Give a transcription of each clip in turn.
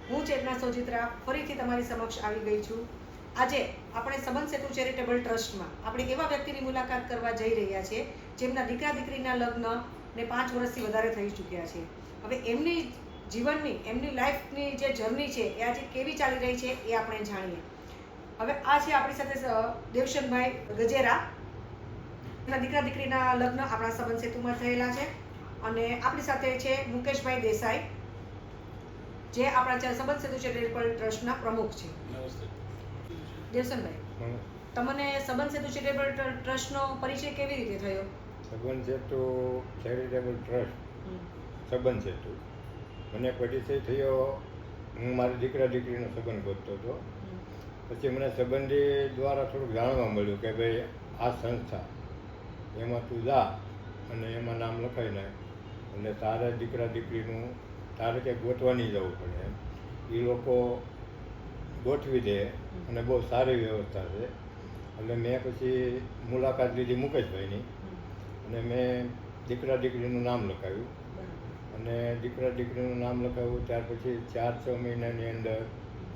હું ચેતના સોજિત્રા ફરીથી તમારી સમક્ષ આવી ગઈ છું. આજે આપણે સંબંધ સેતુ ચેરિટેબલ ટ્રસ્ટમાં આપણે એવા વ્યક્તિની મુલાકાત કરવા જઈ રહ્યા છીએ જેમના દીકરા દીકરીના લગ્ન ને 5 વર્ષથી વધારે થઈ ચૂક્યા છે. હવે એમની જીવનની એમની લાઈફની જે જર્ની છે એ આજે કેવી ચાલી રહી છે એ આપણે જાણીએ. હવે આ છે આપણી સાથે દેવશનભાઈ ગજેરા. એમના દીકરા દીકરીના લગ્ન આપણા સંબંધ સેતુમાં થયેલા છે. અને આપણી સાથે છે મુકેશભાઈ દેસાઈ, જે આપણા સંબંધ સેતુ ચેરિટેબલ ટ્રસ્ટના પ્રમુખ છે. નમસ્તે. દેવશનભાઈ, તમને સંબંધ સેતુ ચેરિટેબલ ટ્રસ્ટનો પરિચય કેવી રીતે થયો? સંબંધ સેતુ ચેરિટેબલ ટ્રસ્ટ સંબંધ સેતુ મને પરિચય થયો, હું મારી દીકરા દીકરીનો સંબંધ ગોતતો હતો. પછી મને સંબંધી દ્વારા થોડુંક જાણવા મળ્યું કે ભાઈ આ સંસ્થા એમાં તું જા અને એમાં નામ લખાઈ નાખ, એટલે તારે દીકરા દીકરીનું તારે ક્યાંક ગોતવા નહીં જવું પડે એમ. એ લોકો ગોઠવી દે અને બહુ સારી વ્યવસ્થા છે. એટલે મેં પછી મુલાકાત લીધી મુકેશભાઈની અને મેં દીકરા દીકરીનું નામ લખાવ્યું. અને દીકરા દીકરીનું નામ લખાવ્યું ત્યાર પછી 4-6 મહિનાની અંદર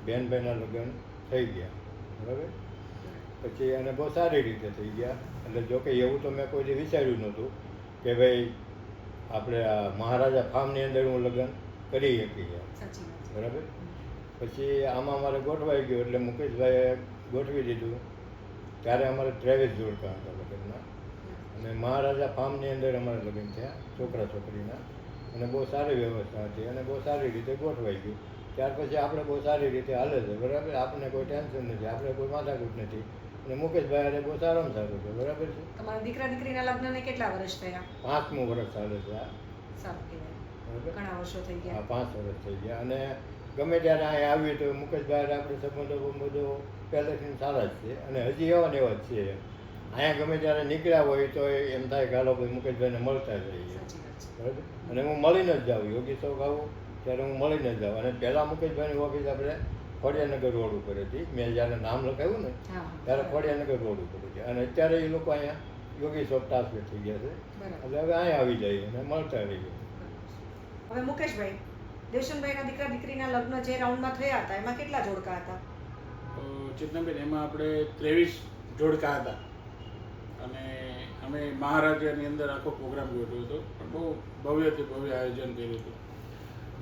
બેનભાઈના લગ્ન થઈ ગયા. બરાબર. પછી અને બહુ સારી રીતે થઈ ગયા. એટલે જોકે એવું તો મેં કોઈ દી વિચાર્યું નહોતું કે ભાઈ આપણે આ મહારાજા ફાર્મની અંદર હું લગ્ન કરી શકીએ. બરાબર. પછી આમાં મારે ગોઠવાઈ ગયું એટલે મુકેશભાઈએ ગોઠવી દીધું. ત્યારે અમારે 23 જોડકા હતા લગ્નના અને મહારાજા ફાર્મની અંદર અમારે લગ્ન થયા છોકરા છોકરીના. અને બહુ સારી વ્યવસ્થા હતી અને બહુ સારી રીતે ગોઠવાઈ ગયું. ત્યાર પછી આપણે બહુ સારી રીતે હાલે છે. બરાબર. આપણને કોઈ ટેન્શન નથી, આપણે કોઈ માથાકૂટ નથી. અને મુકેશભાઈ અરે બહુ સારામાં સારું છે. બરાબર છે. તમારા દીકરા દીકરીના લગ્નને કેટલા વર્ષ થયા? 5મું વર્ષ ચાલે છે આ. સારું કહેવાય. બરાબર. ઘણા વર્ષો થઈ ગયા. હા, 5 વર્ષ થઈ ગયા. અને ગમે ત્યારે અહીંયા આવ્યું તો મુકેશભાઈ આપણે સંબંધો બધો પહેલેથી સારા જ છે અને હજી એવા ને એવા જ છે. અહીંયા ગમે ત્યારે નીકળ્યા હોય તો એમ થાય કે હાલો ભાઈ મુકેશભાઈને મળતા જ રહીએ. બરાબર. અને હું મળીને જ જાઉં. યોગી ચોક આવું ત્યારે હું મળીને જ જાઉં. અને પહેલાં મુકેશભાઈની ઓફિસ આપણે ખોડિયાનગર રોડ ઉપર હતી. મેં જ્યારે નામ લખાવ્યું ને ત્યારે ખોડિયાનગર રોડ ઉપર હતી. અને અત્યારે એ લોકો અહીંયા યોગી ચોક ટ્રાન્સફર થઈ ગયા છે. એટલે હવે અહીંયા આવી જઈએ અને મળતા રહીએ. હવે મુકેશભાઈ, દેવશનભાઈના દીકરા દીકરીના લગ્ન જે રાઉન્ડમાં થયા હતા એમાં કેટલા જોડકા હતા? ચેતનાબેન, એમાં આપણે 23 જોડકા હતા અને અમે મહારાજાની અંદર આખો પ્રોગ્રામ ગોઠવ્યો હતો. પણ બહુ ભવ્યથી ભવ્ય આયોજન કર્યું હતું.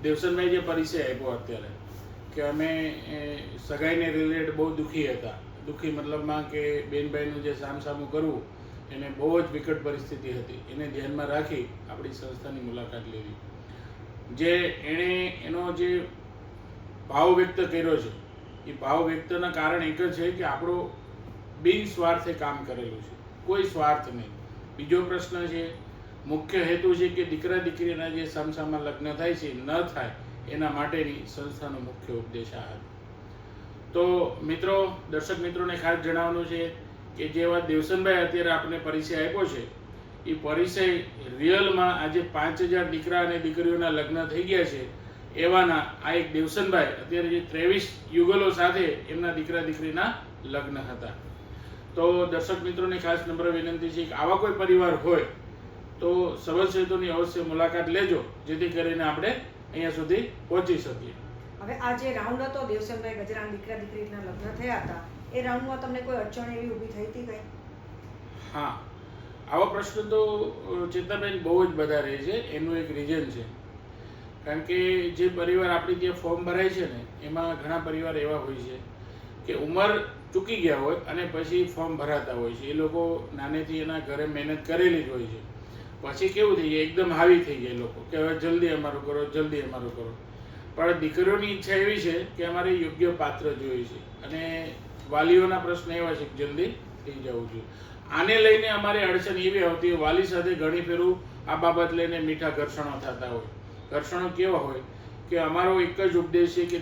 દેવશનભાઈ જે પરિચય આપ્યો અત્યારે કે અમે સગાઈને રિલેટેડ બહુ દુઃખી હતા. દુઃખી મતલબમાં કે બેનભાઈનું જે સામસામું કરવું એને બહુ જ વિકટ પરિસ્થિતિ હતી. એને ધ્યાનમાં રાખી આપણી સંસ્થાની મુલાકાત લેવી. જે એણે એનો જે ભાવ વ્યક્ત કર્યો છે એ ભાવ વ્યક્તના કારણ એક જ છે કે આપણો બિનસ્વાર્થે કામ કરેલું છે, કોઈ સ્વાર્થ નહીં. બીજો પ્રશ્ન છે, મુખ્ય હેતુ છે કે દીકરા દીકરીના જે સામસામા લગ્ન થાય છે ન થાય એના માટેની સંસ્થાનો મુખ્ય ઉપદેશ આ હતો. તો મિત્રો, દર્શક મિત્રોને ખાસ જણાવવાનું છે કે જે વાત દેવશનભાઈ અત્યારે આપણે પરિચય આપ્યો છે એ પરિચય રિયલમાં આજે 5000 દીકરા અને દીકરીઓના લગ્ન થઈ ગયા છે એવાના આ એક દેવશનભાઈ અત્યારે જે 23 યુગલો સાથે એમના દીકરા દીકરીના લગ્ન હતા. તો દર્શક મિત્રોને ખાસ નમ્ર વિનંતી છે કે આવા કોઈ પરિવાર હોય તો સંબંધ સેતુની અવશ્ય મુલાકાત લેજો, જેથી કરીને આપણે અહીંયા સુધી પહોંચી શકીએ. હવે આ જે રાઉન્ડ હતો દેવશનભાઈ ગજરાના દીકરા દીકરીના લગ્ન થયા હતા એ રાઉન્ડમાં તમને કોઈ અડચણ એવી ઊભી થઈ હતી કઈ? હા, આવા પ્રશ્ન તો ચેતનાબેન બહુ જ બધા રહે છે. એનું એક રીઝન છે, કારણ કે જે પરિવાર આપણી ત્યાં ફોર્મ ભરાય છે ને એમાં ઘણા પરિવાર એવા હોય છે કે ઉંમર ચૂકી ગયા હોય અને પછી ફોર્મ ભરાતા હોય છે. એ લોકો નાનેથી એના ઘરે મહેનત કરેલી જ હોય છે. પછી કેવું થઈ જાય, એકદમ હાવી થઈ જાય લોકો કે હવે જલ્દી અમારું કરો, જલ્દી અમારું કરો. પણ દીકરીઓની ઈચ્છા એવી છે કે અમારે યોગ્ય પાત્ર જોઈએ છે અને વાલીઓના પ્રશ્ન એવા છે કે જલ્દી થઈ જવું જોઈએ. આને લઈને અમારે અડચણ એવી આવતી હોય, વાલી સાથે ઘણી ફેરું આ બાબત લઈને મીઠા ઘર્ષણો થતા હોય. ઘર્ષણો કેવા હોય કે અમારો એક જ ઉપદેશ છે કે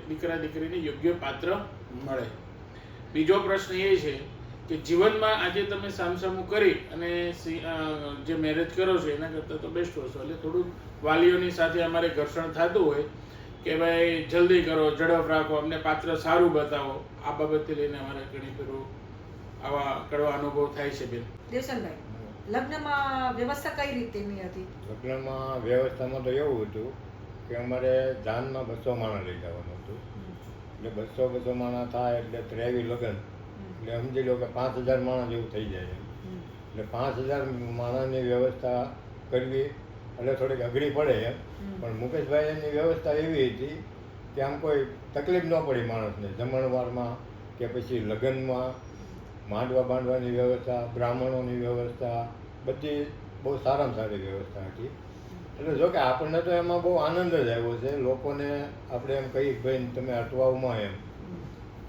દીકરા દીકરીને યોગ્ય પાત્ર મળે. બીજો પ્રશ્ન એ છે કે જીવનમાં આજે તમે સામસામું કરી અને જે મેરેજ કરો છો એના કરતાં તો બેસ્ટ વસ્તુ. એટલે થોડુંક વાલીઓની સાથે અમારે ઘર્ષણ થતું હોય કે ભાઈ જલ્દી કરો, ઝડપ રાખો, અમને પાત્ર સારું બતાવો. આ બાબતથી લઈને અમારે ઘણી ફેરું આવા કડવા અનુભવ થાય છે. બેન દેવશનભાઈ, લગ્નમાં વ્યવસ્થા કઈ રીતની હતી? લગ્નમાં વ્યવસ્થામાં તો એવું હતું કે અમારે જાનમાં 200 માણસ લઈ જવાનું હતું. એટલે 200 માણસ થાય એટલે 23 લગ્ન, એટલે સમજી લો કે 5000 માણસ જેવું થઈ જાય એમ. એટલે 5000 માણસની વ્યવસ્થા કરવી એટલે થોડીક અઘરી પડે એમ. પણ મુકેશભાઈ એની વ્યવસ્થા એવી હતી કે આમ કોઈ તકલીફ ન પડી માણસને જમણવારમાં કે પછી લગ્નમાં માંડવા બાંધવાની વ્યવસ્થા, બ્રાહ્મણોની વ્યવસ્થા, બધી બહુ સારામાં સારી વ્યવસ્થા હતી. એટલે જો કે આપણને તો એમાં બહુ આનંદ જ આવ્યો છે. લોકોને આપણે એમ કહીએ ભાઈ તમે અટવાવમાં એમ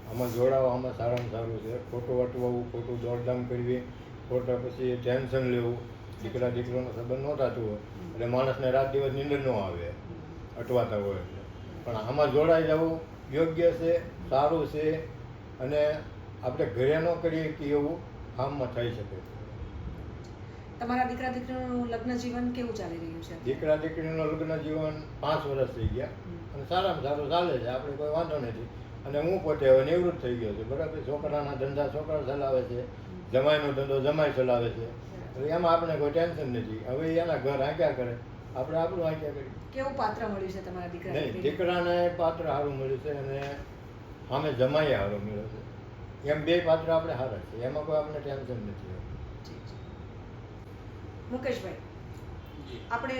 આમાં જોડાવો, આમાં સારામાં સારું છે. ખોટું અટવાવું, ખોટું દોડધામ કરવી, ખોટા પછી ટેન્શન લેવું, દીકરા દીકરીનો સંબંધ ન થતું હોય એટલે માણસને રાત દિવસ નીંદર ન આવે અટવાતા હોય એટલે. પણ આમાં જોડાઈ જવું યોગ્ય છે, સારું છે, અને આપણે ઘરે ન કરીએ કે એવું કામમાં થઈ શકે. તમારા દીકરા દીકરીનું લગ્ન જીવન કેવું ચાલી રહ્યું છે? દીકરા દીકરીનું લગ્ન જીવન 5 વર્ષ થઈ ગયા અને સારામાં સારું ચાલે છે. આપણે કોઈ વાંધો નથી. અને હું પોતે હવે નિવૃત્ત થઈ ગયો છું, બરાબર. છોકરાના ધંધા છોકરા ચલાવે છે, જમાઈનો ધંધો જમાઈ ચલાવે છે. એટલે એમાં આપણે કોઈ ટેન્શન નથી. હવે એના ઘર આંક્યા કરે, આપણે આપણું આંક્યા કરીએ. કેવું પાત્ર મળ્યું છે તમારા દીકરા નહીં, દીકરીને? દીકરાને પાત્ર સારું મળ્યું છે અને સામે જમાઈ સારો મળ્યો છે. એમ 2 પાત્ર આપણે સારા છે, એમાં કોઈ આપણે ટેન્શન નથી. ઠીક છે. મુકેશભાઈ, જી. આપણે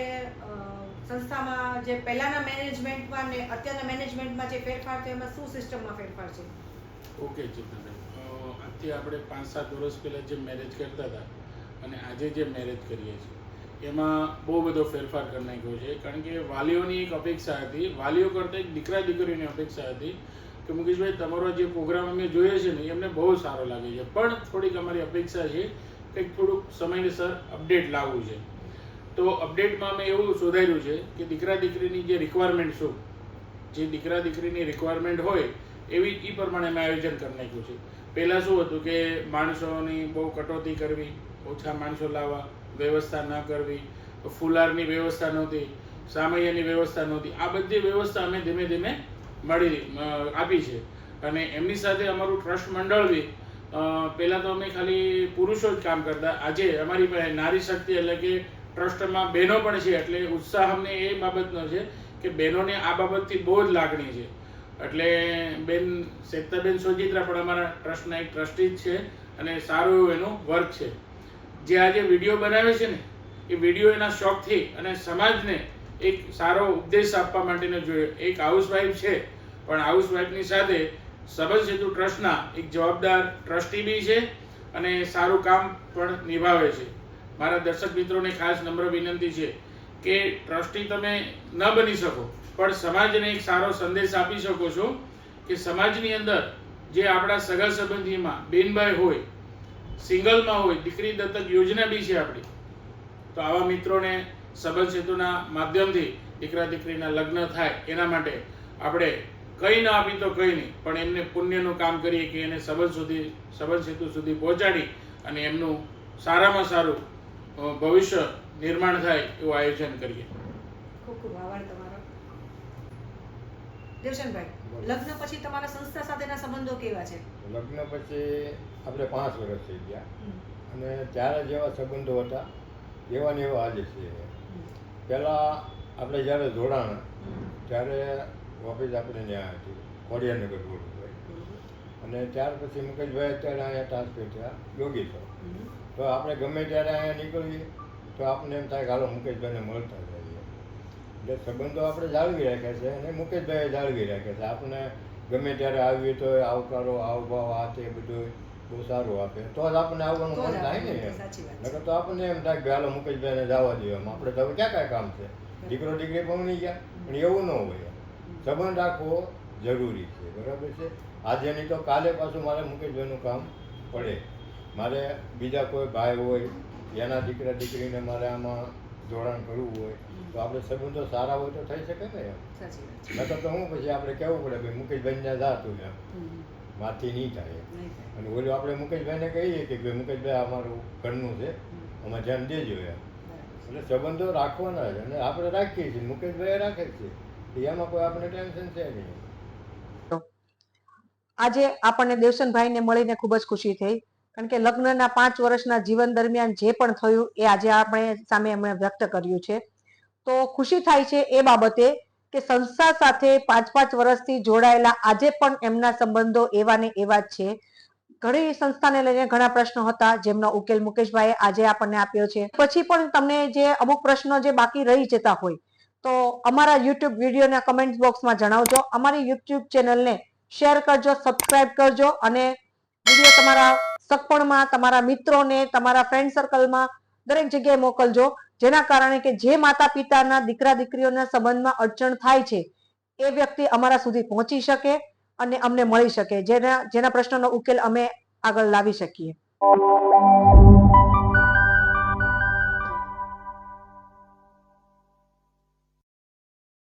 સંસ્થામાં જે પહેલાના મેનેજમેન્ટમાં ને અત્યારના મેનેજમેન્ટમાં જે ફેરફાર છે એમાં શું સિસ્ટમમાં ફેરફાર છે? ઓકે ચેતનભાઈ, આજથી આપણે 5-7 વર્ષ પહેલાં જે મેરેજ કરતા હતા અને આજે જે મેરેજ કરીએ છીએ એમાં બહુ બધો ફેરફાર કરી નાખ્યો છે. કારણ કે વાલીઓની એક અપેક્ષા હતી, વાલીઓ કરતાં એક દીકરા દીકરીની અપેક્ષા હતી કે મુકેશભાઈ તમારો જે પ્રોગ્રામ અમે જોઈએ છે ને એમને બહુ સારો લાગે છે, પણ થોડીક અમારી અપેક્ષા છે કંઈક થોડુંક સમયસર અપડેટ લાવવું છે. તો અપડેટમાં અમે એવું શોધાયું છે કે દીકરા દીકરીની જે રિક્વાયરમેન્ટ શું, જે દીકરા દીકરીની રિક્વાયરમેન્ટ હોય એવી એ પ્રમાણે અમે આયોજન કરી નાખ્યું છે. પહેલાં શું હતું કે માણસોની બહુ કટોતી કરવી, ઓછા માણસો લાવવા, વ્યવસ્થા ન કરવી, ફુલારની વ્યવસ્થા નહોતી, સામૈયાની વ્યવસ્થા નહોતી. આ બધી વ્યવસ્થા અમે ધીમે ધીમે આપી છે. અને એમની સાથે અમારું ટ્રસ્ટ મંડળ બી પહેલાં તો અમે ખાલી પુરુષો જ કામ કરતા. આજે અમારી પાસે નારી શક્તિ એટલે કે ટ્રસ્ટમાં બહેનો પણ છે. એટલે ઉત્સાહ અમને એ બાબતનો છે કે બહેનોને આ બાબતથી બહુ જ લાગણી છે. એટલે બેન શેખતાબેન સોજિત્રા પણ અમારા ટ્રસ્ટના એક ટ્રસ્ટી જ છે અને સારું એવું એનું વર્ક છે. જે આજે વિડીયો બનાવે છે ને એ વિડીયો એના શોખથી અને સમાજને એક સારો ઉપદેશ આપવા માટેનો જોઈએ. એક હાઉસવાઈફ છે પણ હાઉસવાઈફની સાથે સબલ સેતુ ટ્રસ્ટના એક જવાબદાર ટ્રસ્ટી બી છે અને સારું કામ પણ નિભાવે છે. મારા દર્શક મિત્રોને ખાસ નમ્ર વિનંતી છે કે ટ્રસ્ટી તમે ન બની શકો પણ સમાજને એક સારો સંદેશ આપી શકો છો કે સમાજની અંદર જે આપણા સગા સંબંધીમાં બેનભાઈ હોય, સિંગલમાં હોય, દીકરી દત્તક યોજના બી છે આપણી. તો આવા મિત્રોને સબલ સેતુના માધ્યમથી દીકરા દીકરીના લગ્ન થાય એના માટે આપણે કંઈ ના આપી તો કંઈ નહીં, પણ એમને પુણ્યનું કામ કરીએ કે એને સબલ સેતુ સુધી પહોંચાડી અને એમનું સારામાં સારું ભવિષ્ય નિર્માણ થાય એવું આયોજન કરીએ. ખૂબ ખૂબ આભાર તમારો. દેવશનભાઈ, લગ્ન પછી તમારા સંસ્થા સાથેના સંબંધો કેવા છે? લગ્ન પછી આપણે 5 વર્ષ થઈ ગયા અને ત્યારે જેવા સંબંધો હતા એવા ને એવા આજે છે. પહેલાં આપણે જ્યારે જોડાણ ત્યારે ઓફિસ આપણે ત્યાં હતી ખોડિયાનગર રોડ ઉપર, અને ત્યાર પછી મુકેશભાઈ અત્યારે અહીંયા ટ્રાન્સફર થયા યોગી છો. તો આપણે ગમે ત્યારે અહીંયા નીકળીએ તો આપણને એમ થાય કે હાલો મુકેશભાઈને મળતા જઈએ. એટલે સંબંધો આપણે જાળવી રાખ્યા છે અને મુકેશભાઈએ જાળવી રાખ્યા છે. આપણે ગમે ત્યારે આવીએ તો આવકારો, આવભાવ, આ તે બધું બહુ સારું આપે તો જ આપણને આવવાનું મન થાય ને એમ. નકર તો આપણને એમ થાય કે હાલો મુકેશભાઈને જવા દઈએ એમ. આપણે તો હવે ક્યાં કાંઈ કામ છે, દીકરો દીકરી પમણી ગયા, પણ એવું ન હોય. સંબંધ રાખવો જરૂરી છે, બરાબર છે. આજે નહીં તો કાલે પાછું મારે મુકેશભાઈનું કામ પડે. મારે બીજા કોઈ ભાઈ હોય એના દીકરા દીકરીને મારે આમાં જોડાણ કરવું હોય તો આપણે સંબંધો સારા હોય તો થઈ શકે ને એમ. નકર તો હું પછી આપણે કહેવું પડે ભાઈ મુકેશભાઈને ત્યાં જાતું એમ, માથી નહીં થાય. અને ઓલું આપણે મુકેશભાઈને કહીએ કે ભાઈ મુકેશભાઈ અમારું ઘરનું છે, આમાં ધ્યાન દેજો એમ. એટલે સંબંધો રાખવાના જ અને આપણે રાખીએ છીએ, મુકેશભાઈ રાખે છે, એમાં કોઈ આપણે ટેન્શન છે નહીં. આજે આપણને દેવશનભાઈને મળીને ખૂબ જ ખુશી થઈ, કારણ કે લગ્નના 5 વર્ષના જીવન દરમિયાન જે પણ થયું એ આજે આપણે સામે એમણે વ્યક્ત કર્યું છે. તો ખુશી થાય છે એ બાબતે કે સંસ્થા સાથે 5-5 વર્ષથી જોડાયેલા આજે પણ એમના સંબંધો એવા ને એવા જ છે. ઘણી સંસ્થાને લઈને ઘણા પ્રશ્નો હતા જેમનો ઉકેલ મુકેશભાઈએ આજે આપણને આપ્યો છે. પછી પણ તમને જે અમુક પ્રશ્નો જે બાકી રહી જતા હોય તો અમારા યુટ્યુબ વિડીયોના કમેન્ટ બોક્સમાં જણાવજો. અમારી યુટ્યુબ ચેનલને શેર કરજો, સબસ્ક્રાઇબ કરજો અને વિડીયો તમારા સગપણમાં, તમારા મિત્રોને, તમારા ફ્રેન્ડ સર્કલમાં દરેક જગ્યાએ મોકલજો, જેના કારણે કે જે માતા પિતાના દીકરા દીકરીઓના સંબંધમાં અડચણ થાય છે એ વ્યક્તિ અમારા સુધી પહોંચી શકે અને અમને મળી શકે, જેના પ્રશ્નનો ઉકેલ અમે આગળ લાવી શકીએ.